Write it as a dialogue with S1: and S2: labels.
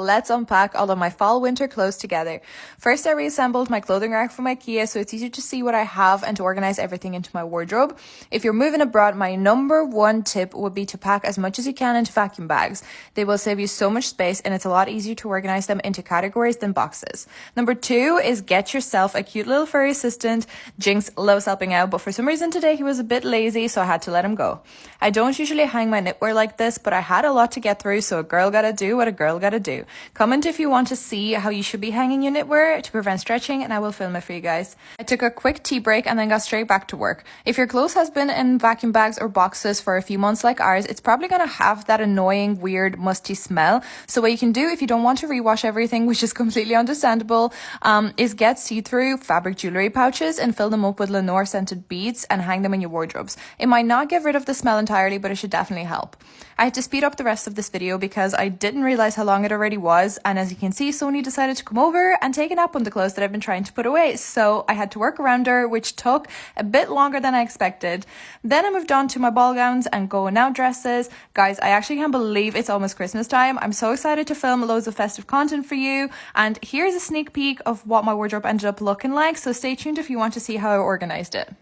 S1: Let's unpack all of my fall winter clothes together. First, I reassembled my clothing rack from IKEA so it's easier to see what I have and to organize everything into my wardrobe. If you're moving abroad, my number one tip would be to pack as much as you can into vacuum bags. They will save you so much space and it's a lot easier to organize them into categories than boxes. Number two is get yourself a cute little furry assistant. Jinx loves helping out, but for some reason today he was a bit lazy, so I had to let him go. I don't usually hang my knitwear like this, but I had a lot to get through, so a girl gotta do what a girl gotta do. Comment if you want to see how you should be hanging your knitwear to prevent stretching and I will film it for you guys. I took a quick tea break and then got straight back to work. If your clothes has been in vacuum bags or boxes for a few months like ours, it's probably going to have that annoying, weird, musty smell. So what you can do if you don't want to rewash everything, which is completely understandable, is get see-through fabric jewelry pouches and fill them up with Lenore scented beads and hang them in your wardrobes. It might not get rid of the smell entirely, but it should definitely help. I had to speed up the rest of this video because I didn't realize how long it already was, and as you can see, Sony decided to come over and take a nap on the clothes that I've been trying to put away, so I had to work around her, which took a bit longer than I expected. Then I moved on to my ball gowns and going out dresses. Guys, I actually can't believe it's almost Christmas time. I'm so excited to film loads of festive content for you, and here's a sneak peek of what my wardrobe ended up looking like, so stay tuned if you want to see how I organized it.